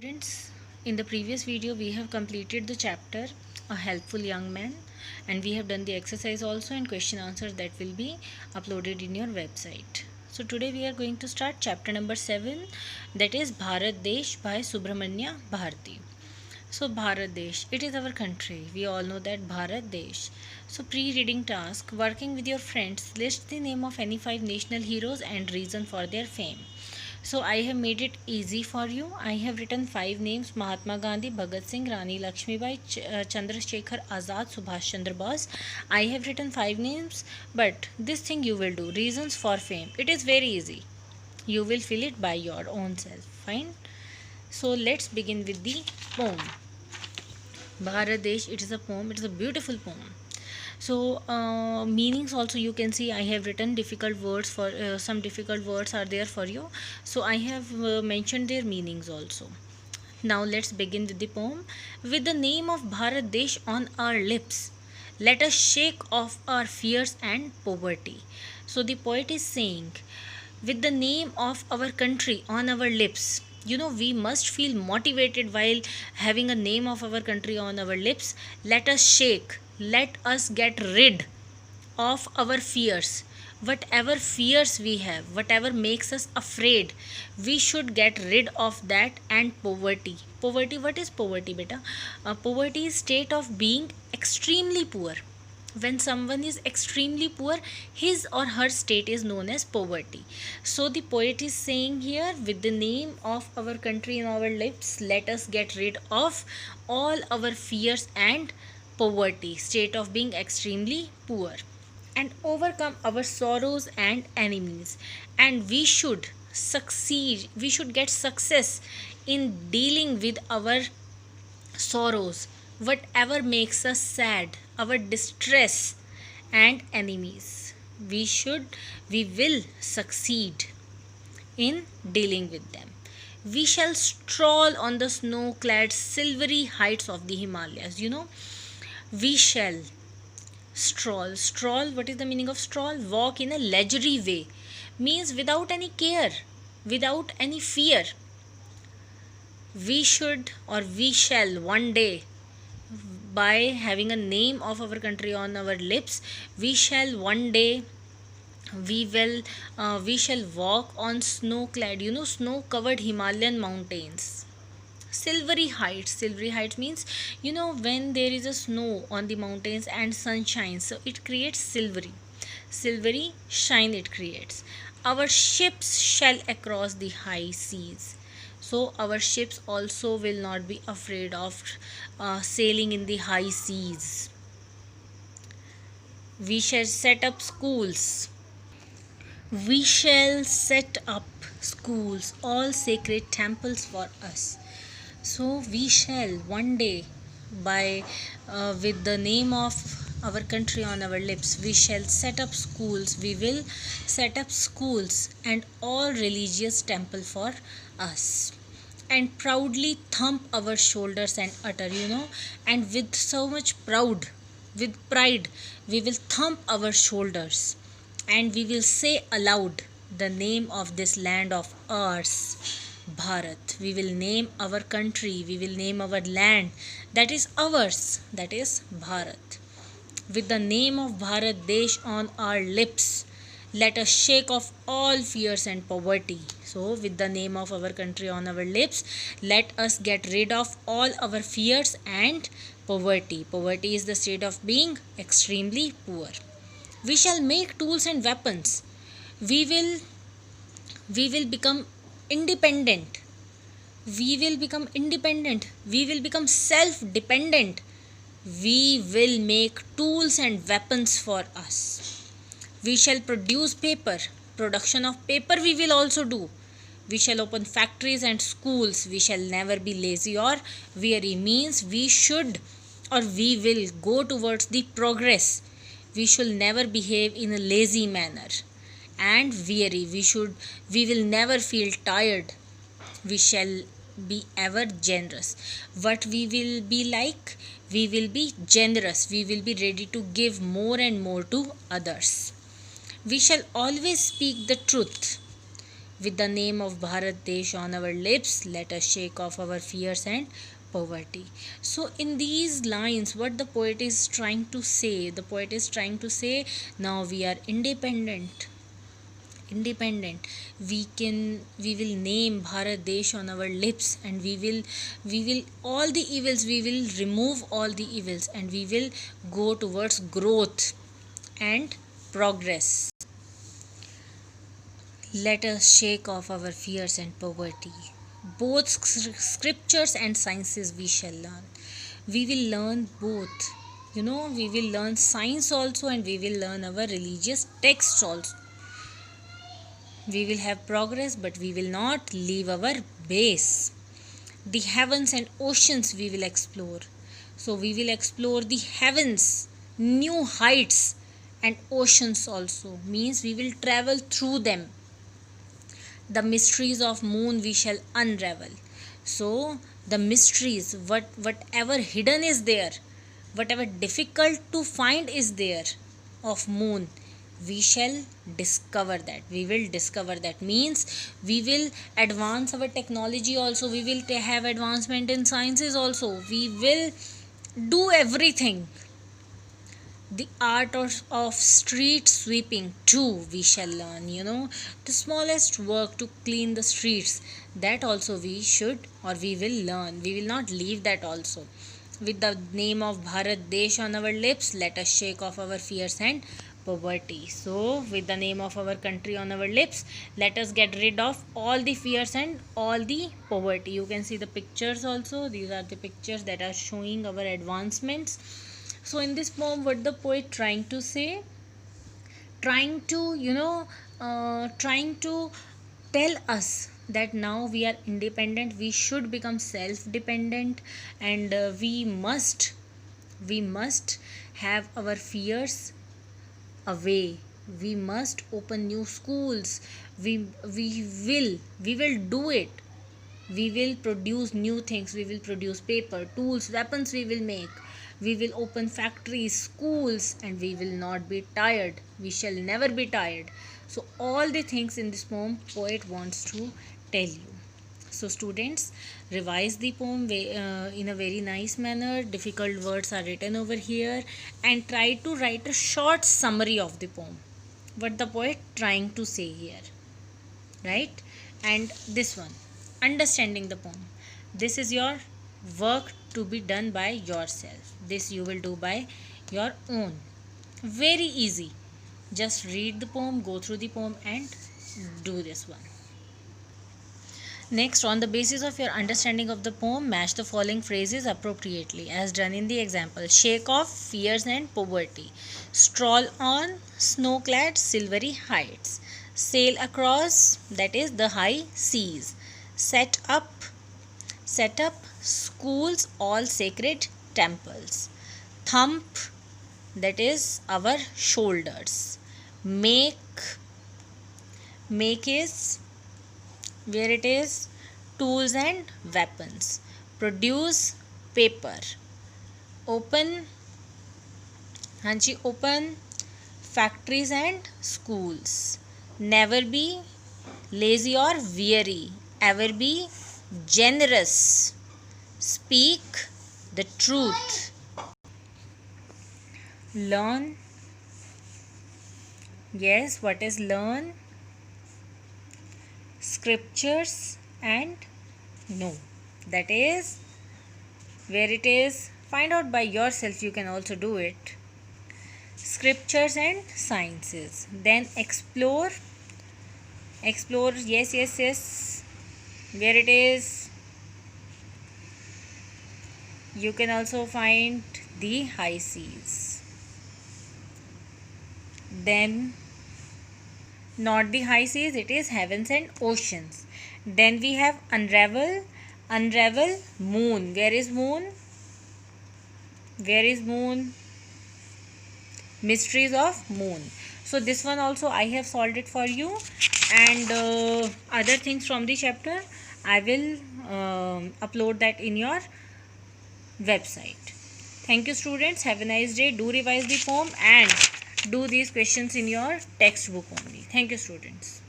Students, in the previous video we have completed the chapter A Helpful Young Man, and we have done the exercise also and question answers that will be uploaded in your website. So today we are going to start chapter number 7, that is Bharat Desh by Subramanya Bharati. So Bharat Desh, it is our country. We all know that Bharat Desh. So pre-reading task, working with your friends, list the name of any 5 national heroes and reason for their fame. So I have made it easy for you. I have written 5 names: Mahatma Gandhi, Bhagat Singh, Rani Lakshmibai, Chandrasekhar Azad, Subhash Chandra Bose. I have written 5 names, but this thing you will do. Reasons for fame. It is very easy. You will fill it by your own self. Fine. So let's begin with the poem. Bharat Desh, it is a poem. It is a beautiful poem. So meanings also you can see I have written difficult words for some difficult words are there for you. So I have mentioned their meanings also. Now let's begin with the poem. With the name of Bharat Desh on our lips, let us shake off our fears and poverty. So the poet is saying, with the name of our country on our lips, we must feel motivated while having a name of our country on our lips. Let us shake, let us get rid of our fears. Whatever fears we have, whatever makes us afraid, we should get rid of that. And poverty, what is poverty, beta? Poverty is state of being extremely poor. When someone is extremely poor, his or her state is known as poverty. So the poet is saying here, with the name of our country in our lips, let us get rid of all our fears and poverty, state of being extremely poor, and overcome our sorrows and enemies. And we should succeed, we should get success in dealing with our sorrows, whatever makes us sad, our distress and enemies. We will succeed in dealing with them. We shall stroll on the snow clad silvery heights of the Himalayas. We shall stroll. Stroll, what is the meaning of stroll? Walk in a leisurely way, means without any care, without any fear. We should, or we shall one day, by having a name of our country on our lips, we shall one day, we shall walk on snow clad, snow covered Himalayan mountains. Silvery heights means, when there is a snow on the mountains and sunshine, so it creates silvery shine it creates. Our ships shall across the high seas. So our ships also will not be afraid of sailing in the high seas. We shall set up schools. We shall set up schools, all sacred temples for us. So we shall one day, by with the name of our country on our lips, we shall set up schools. We will set up schools and all religious temple for us, and proudly thump our shoulders and utter, and with so much with pride, we will thump our shoulders and we will say aloud the name of this land of ours, Bharat. We will name our country, we will name our land that is ours, that is Bharat. With the name of Bharat Desh on our lips, let us shake off all fears and poverty. So, with the name of our country on our lips, let us get rid of all our fears and poverty. Poverty is the state of being extremely poor. We shall make tools and weapons. We will become independent. We will become independent. We will become self-dependent. We will make tools and weapons for us. We shall produce paper. Production of paper we will also do. We shall open factories and schools. We shall never be lazy or weary, means we should, or we will go towards the progress. We shall never behave in a lazy manner and weary. We will never feel tired. We shall be ever generous. What we will be like? We will be generous. We will be ready to give more and more to others. We shall always speak the truth. with the name of Bharat Desh on our lips, let us shake off our fears and poverty. So in these lines, what the poet is trying to say, the poet is trying to say, now we are independent. We will name Bharat Desh on our lips, and we will all the evils, we will remove all the evils, and we will go towards growth and progress. Let us shake off our fears and poverty. Both scriptures and sciences we shall learn. We will learn both. We will learn science also, and we will learn our religious texts also. We will have progress, but we will not leave our base. The heavens and oceans we will explore. So we will explore the heavens, new heights, and oceans also. Means we will travel through them. The mysteries of moon we shall unravel. So the mysteries, whatever hidden is there, whatever difficult to find is there of moon, we shall discover that. We will discover that. Means we will advance our technology also. We will have advancement in sciences also. We will do everything. The art of street sweeping too we shall learn. The smallest work to clean the streets, that also we should, or we will learn. We will not leave that also. With the name of Bharat Desh on our lips, let us shake off our fears and poverty. So with the name of our country on our lips, let us get rid of all the fears and all the poverty. You can see the pictures also. These are the pictures that are showing our advancements. So in this poem, what the poet trying to say, trying to tell us that now we are independent, we should become self dependent, and we must have our fears away. We must open new schools. We will do it. We will produce new things. We will produce paper, tools, weapons we will make. We will open factories, schools, and we will not be tired. We shall never be tired. So all the things in this poem, poet wants to tell you. So students, revise the poem in a very nice manner. Difficult words are written over here, and try to write a short summary of the poem. What the poet trying to say here, right? And this one, understanding the poem. This is your work to be done by yourself. This you will do by your own. Very easy. Just read the poem, go through the poem, and do this one. Next, on the basis of your understanding of the poem, match the following phrases appropriately as done in the example. Shake off fears and poverty. Stroll on snow-clad silvery heights. Sail across, that is the high seas. Set up schools, all sacred temples. Thump, that is our shoulders. Make is where it is tools and weapons. Produce paper. Open factories and schools. Never be lazy or weary. Ever be generous. Speak the truth. Learn. Yes, what is learn? Scriptures and know. That is where it is. Find out by yourself. You can also do it. Scriptures and sciences. Then explore. Yes. Where it is. You can also find the high seas. Then not the high seas, it is heavens and oceans. Then we have unravel moon. Where is moon? Mysteries of moon. So this one also I have solved it for you, and other things from the chapter I will upload that in your website. Thank you students. Have a nice day. Do revise the poem and do these questions in your textbook only. Thank you students.